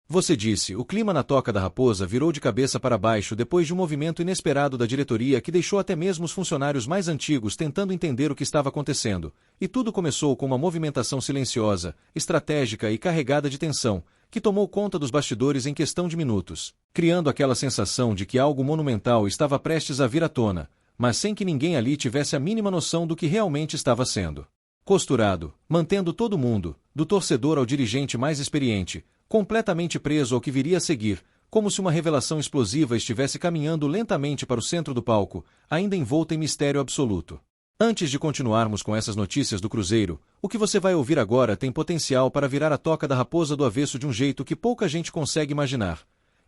Você disse, o clima na Toca da Raposa virou de cabeça para baixo depois de um movimento inesperado da diretoria que deixou até mesmo os funcionários mais antigos tentando entender o que estava acontecendo, e tudo começou com uma movimentação silenciosa, estratégica e carregada de tensão, que tomou conta dos bastidores em questão de minutos, criando aquela sensação de que algo monumental estava prestes a vir à tona, mas sem que ninguém ali tivesse a mínima noção do que realmente estava sendo costurado, mantendo todo mundo, do torcedor ao dirigente mais experiente, completamente preso ao que viria a seguir, como se uma revelação explosiva estivesse caminhando lentamente para o centro do palco, ainda envolta em mistério absoluto. Antes de continuarmos com essas notícias do Cruzeiro, o que você vai ouvir agora tem potencial para virar a Toca da Raposa do avesso de um jeito que pouca gente consegue imaginar.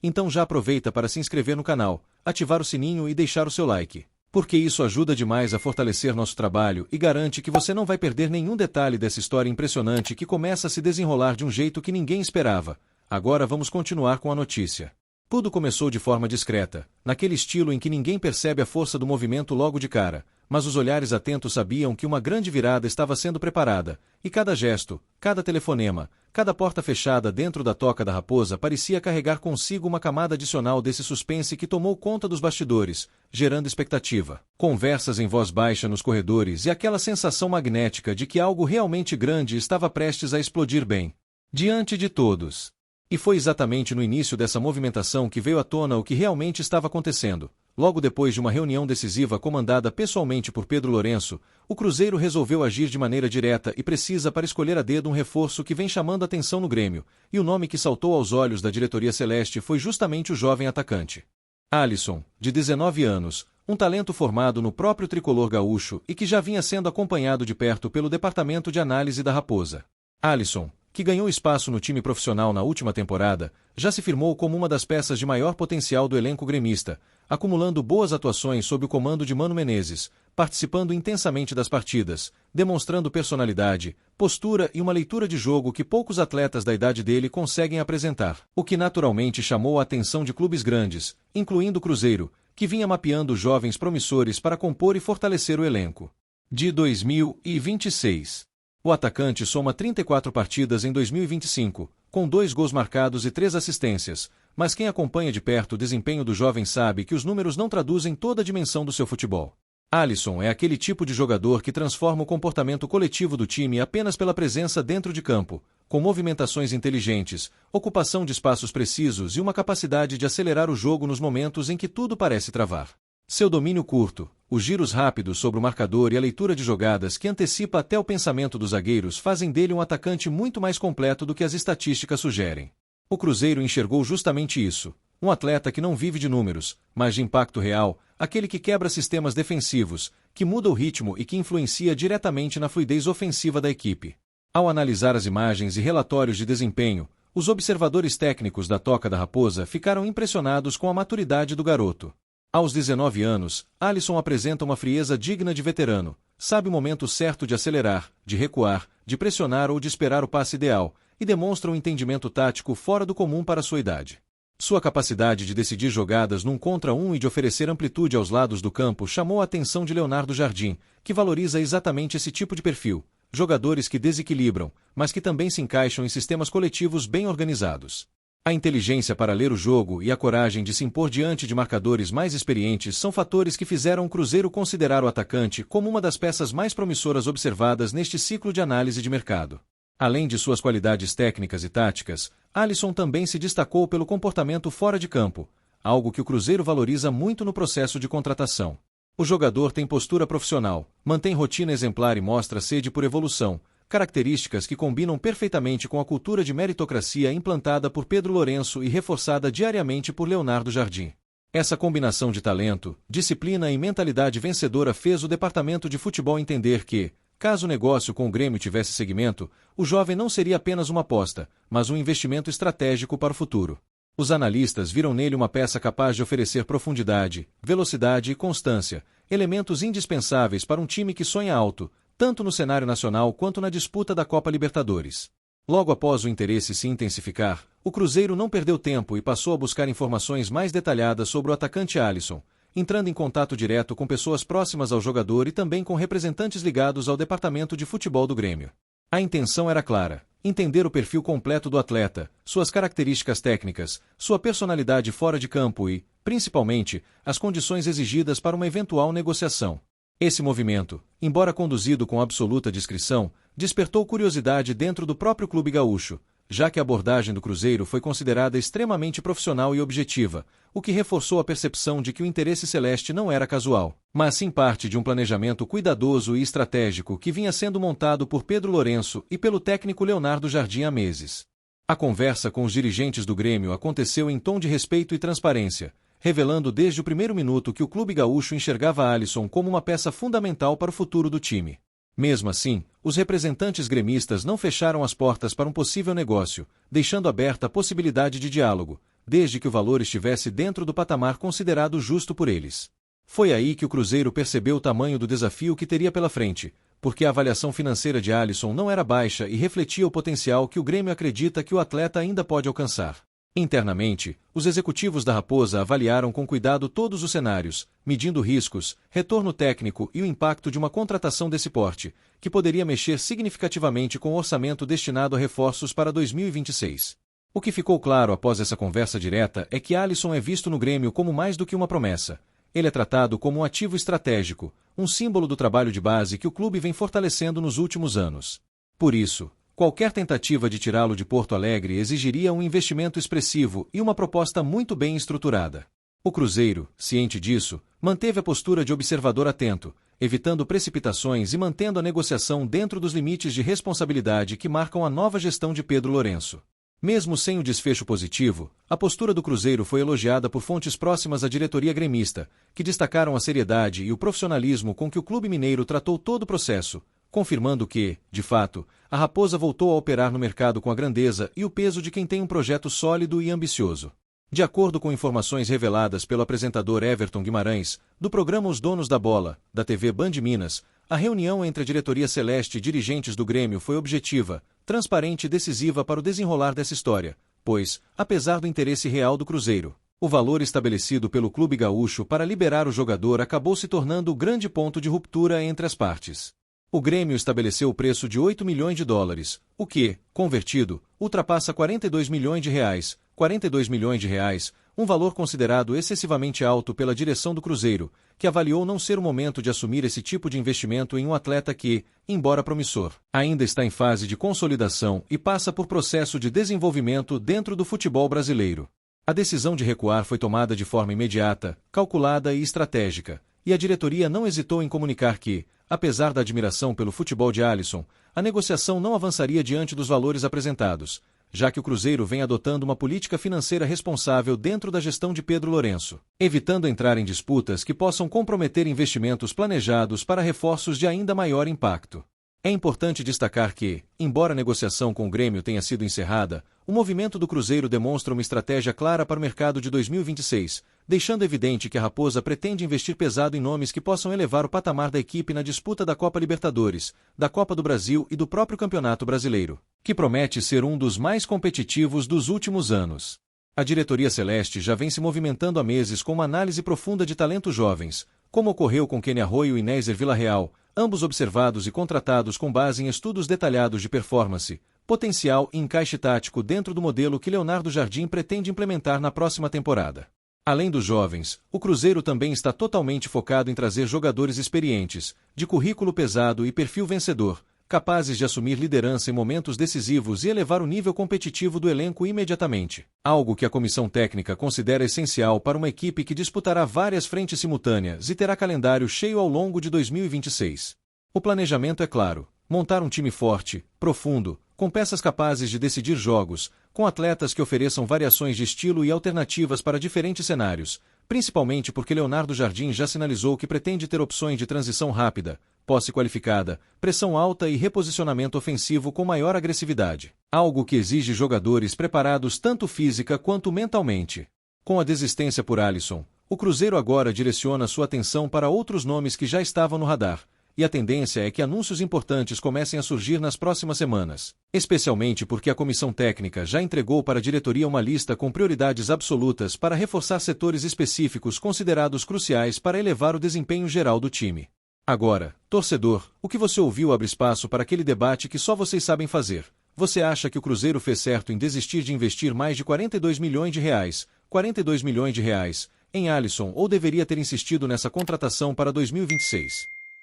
Então já aproveita para se inscrever no canal, ativar o sininho e deixar o seu like, porque isso ajuda demais a fortalecer nosso trabalho e garante que você não vai perder nenhum detalhe dessa história impressionante que começa a se desenrolar de um jeito que ninguém esperava. Agora vamos continuar com a notícia. Tudo começou de forma discreta, naquele estilo em que ninguém percebe a força do movimento logo de cara, mas os olhares atentos sabiam que uma grande virada estava sendo preparada, e cada gesto, cada telefonema, cada porta fechada dentro da Toca da Raposa parecia carregar consigo uma camada adicional desse suspense que tomou conta dos bastidores, gerando expectativa, conversas em voz baixa nos corredores e aquela sensação magnética de que algo realmente grande estava prestes a explodir bem diante de todos. E foi exatamente no início dessa movimentação que veio à tona o que realmente estava acontecendo. Logo depois de uma reunião decisiva comandada pessoalmente por Pedro Lourenço, o Cruzeiro resolveu agir de maneira direta e precisa para escolher a dedo um reforço que vem chamando atenção no Grêmio, e o nome que saltou aos olhos da diretoria celeste foi justamente o jovem atacante Alisson, de 19 anos, um talento formado no próprio tricolor gaúcho e que já vinha sendo acompanhado de perto pelo departamento de análise da Raposa. Alisson, que ganhou espaço no time profissional na última temporada, já se firmou como uma das peças de maior potencial do elenco gremista, acumulando boas atuações sob o comando de Mano Menezes, participando intensamente das partidas, demonstrando personalidade, postura e uma leitura de jogo que poucos atletas da idade dele conseguem apresentar, o que naturalmente chamou a atenção de clubes grandes, incluindo o Cruzeiro, que vinha mapeando jovens promissores para compor e fortalecer o elenco. De 2026. O atacante soma 34 partidas em 2025, com 2 gols marcados e 3 assistências, mas quem acompanha de perto o desempenho do jovem sabe que os números não traduzem toda a dimensão do seu futebol. Alisson é aquele tipo de jogador que transforma o comportamento coletivo do time apenas pela presença dentro de campo, com movimentações inteligentes, ocupação de espaços precisos e uma capacidade de acelerar o jogo nos momentos em que tudo parece travar. Seu domínio curto, os giros rápidos sobre o marcador e a leitura de jogadas que antecipa até o pensamento dos zagueiros fazem dele um atacante muito mais completo do que as estatísticas sugerem. O Cruzeiro enxergou justamente isso, um atleta que não vive de números, mas de impacto real, aquele que quebra sistemas defensivos, que muda o ritmo e que influencia diretamente na fluidez ofensiva da equipe. Ao analisar as imagens e relatórios de desempenho, os observadores técnicos da Toca da Raposa ficaram impressionados com a maturidade do garoto. Aos 19 anos, Alisson apresenta uma frieza digna de veterano, sabe o momento certo de acelerar, de recuar, de pressionar ou de esperar o passe ideal, e demonstra um entendimento tático fora do comum para sua idade. Sua capacidade de decidir jogadas num contra um e de oferecer amplitude aos lados do campo chamou a atenção de Leonardo Jardim, que valoriza exatamente esse tipo de perfil, jogadores que desequilibram, mas que também se encaixam em sistemas coletivos bem organizados. A inteligência para ler o jogo e a coragem de se impor diante de marcadores mais experientes são fatores que fizeram o Cruzeiro considerar o atacante como uma das peças mais promissoras observadas neste ciclo de análise de mercado. Além de suas qualidades técnicas e táticas, Alisson também se destacou pelo comportamento fora de campo, algo que o Cruzeiro valoriza muito no processo de contratação. O jogador tem postura profissional, mantém rotina exemplar e mostra sede por evolução, características que combinam perfeitamente com a cultura de meritocracia implantada por Pedro Lourenço e reforçada diariamente por Leonardo Jardim. Essa combinação de talento, disciplina e mentalidade vencedora fez o departamento de futebol entender que, caso o negócio com o Grêmio tivesse seguimento, o jovem não seria apenas uma aposta, mas um investimento estratégico para o futuro. Os analistas viram nele uma peça capaz de oferecer profundidade, velocidade e constância, elementos indispensáveis para um time que sonha alto, tanto no cenário nacional quanto na disputa da Copa Libertadores. Logo após o interesse se intensificar, o Cruzeiro não perdeu tempo e passou a buscar informações mais detalhadas sobre o atacante Alisson, entrando em contato direto com pessoas próximas ao jogador e também com representantes ligados ao departamento de futebol do Grêmio. A intenção era clara: entender o perfil completo do atleta, suas características técnicas, sua personalidade fora de campo e, principalmente, as condições exigidas para uma eventual negociação. Esse movimento, embora conduzido com absoluta discrição, despertou curiosidade dentro do próprio clube gaúcho, já que a abordagem do Cruzeiro foi considerada extremamente profissional e objetiva, o que reforçou a percepção de que o interesse celeste não era casual, mas sim parte de um planejamento cuidadoso e estratégico que vinha sendo montado por Pedro Lourenço e pelo técnico Leonardo Jardim há meses. A conversa com os dirigentes do Grêmio aconteceu em tom de respeito e transparência, revelando desde o primeiro minuto que o clube gaúcho enxergava Alisson como uma peça fundamental para o futuro do time. Mesmo assim, os representantes gremistas não fecharam as portas para um possível negócio, deixando aberta a possibilidade de diálogo, desde que o valor estivesse dentro do patamar considerado justo por eles. Foi aí que o Cruzeiro percebeu o tamanho do desafio que teria pela frente, porque a avaliação financeira de Alisson não era baixa e refletia o potencial que o Grêmio acredita que o atleta ainda pode alcançar. Internamente, os executivos da Raposa avaliaram com cuidado todos os cenários, medindo riscos, retorno técnico e o impacto de uma contratação desse porte, que poderia mexer significativamente com o orçamento destinado a reforços para 2026. O que ficou claro após essa conversa direta é que Alisson é visto no Grêmio como mais do que uma promessa. Ele é tratado como um ativo estratégico, um símbolo do trabalho de base que o clube vem fortalecendo nos últimos anos. Por isso, qualquer tentativa de tirá-lo de Porto Alegre exigiria um investimento expressivo e uma proposta muito bem estruturada. O Cruzeiro, ciente disso, manteve a postura de observador atento, evitando precipitações e mantendo a negociação dentro dos limites de responsabilidade que marcam a nova gestão de Pedro Lourenço. Mesmo sem o desfecho positivo, a postura do Cruzeiro foi elogiada por fontes próximas à diretoria gremista, que destacaram a seriedade e o profissionalismo com que o clube mineiro tratou todo o processo, confirmando que, de fato, a Raposa voltou a operar no mercado com a grandeza e o peso de quem tem um projeto sólido e ambicioso. De acordo com informações reveladas pelo apresentador Everton Guimarães, do programa Os Donos da Bola, da TV Band Minas, a reunião entre a diretoria celeste e dirigentes do Grêmio foi objetiva, transparente e decisiva para o desenrolar dessa história, pois, apesar do interesse real do Cruzeiro, o valor estabelecido pelo clube gaúcho para liberar o jogador acabou se tornando o grande ponto de ruptura entre as partes. O Grêmio estabeleceu o preço de 8 milhões de dólares, o que, convertido, ultrapassa 42 milhões de reais, 42 milhões de reais, um valor considerado excessivamente alto pela direção do Cruzeiro, que avaliou não ser o momento de assumir esse tipo de investimento em um atleta que, embora promissor, ainda está em fase de consolidação e passa por processo de desenvolvimento dentro do futebol brasileiro. A decisão de recuar foi tomada de forma imediata, calculada e estratégica, e a diretoria não hesitou em comunicar que, apesar da admiração pelo futebol de Alisson, a negociação não avançaria diante dos valores apresentados, já que o Cruzeiro vem adotando uma política financeira responsável dentro da gestão de Pedro Lourenço, evitando entrar em disputas que possam comprometer investimentos planejados para reforços de ainda maior impacto. É importante destacar que, embora a negociação com o Grêmio tenha sido encerrada, o movimento do Cruzeiro demonstra uma estratégia clara para o mercado de 2026, deixando evidente que a Raposa pretende investir pesado em nomes que possam elevar o patamar da equipe na disputa da Copa Libertadores, da Copa do Brasil e do próprio Campeonato Brasileiro, que promete ser um dos mais competitivos dos últimos anos. A diretoria celeste já vem se movimentando há meses com uma análise profunda de talentos jovens, como ocorreu com Kenny Arroyo e Nézer Villarreal, ambos observados e contratados com base em estudos detalhados de performance, potencial e encaixe tático dentro do modelo que Leonardo Jardim pretende implementar na próxima temporada. Além dos jovens, o Cruzeiro também está totalmente focado em trazer jogadores experientes, de currículo pesado e perfil vencedor, capazes de assumir liderança em momentos decisivos e elevar o nível competitivo do elenco imediatamente, algo que a comissão técnica considera essencial para uma equipe que disputará várias frentes simultâneas e terá calendário cheio ao longo de 2026. O planejamento é claro: montar um time forte, profundo, com peças capazes de decidir jogos, com atletas que ofereçam variações de estilo e alternativas para diferentes cenários, principalmente porque Leonardo Jardim já sinalizou que pretende ter opções de transição rápida, posse qualificada, pressão alta e reposicionamento ofensivo com maior agressividade, algo que exige jogadores preparados tanto física quanto mentalmente. Com a desistência por Alisson, o Cruzeiro agora direciona sua atenção para outros nomes que já estavam no radar, e a tendência é que anúncios importantes comecem a surgir nas próximas semanas, especialmente porque a comissão técnica já entregou para a diretoria uma lista com prioridades absolutas para reforçar setores específicos considerados cruciais para elevar o desempenho geral do time. Agora, torcedor, o que você ouviu abre espaço para aquele debate que só vocês sabem fazer. Você acha que o Cruzeiro fez certo em desistir de investir mais de 42 milhões de reais, 42 milhões de reais, em Alisson ou deveria ter insistido nessa contratação para 2026?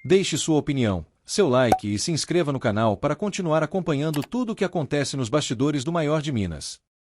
Deixe sua opinião, seu like e se inscreva no canal para continuar acompanhando tudo o que acontece nos bastidores do Maior de Minas.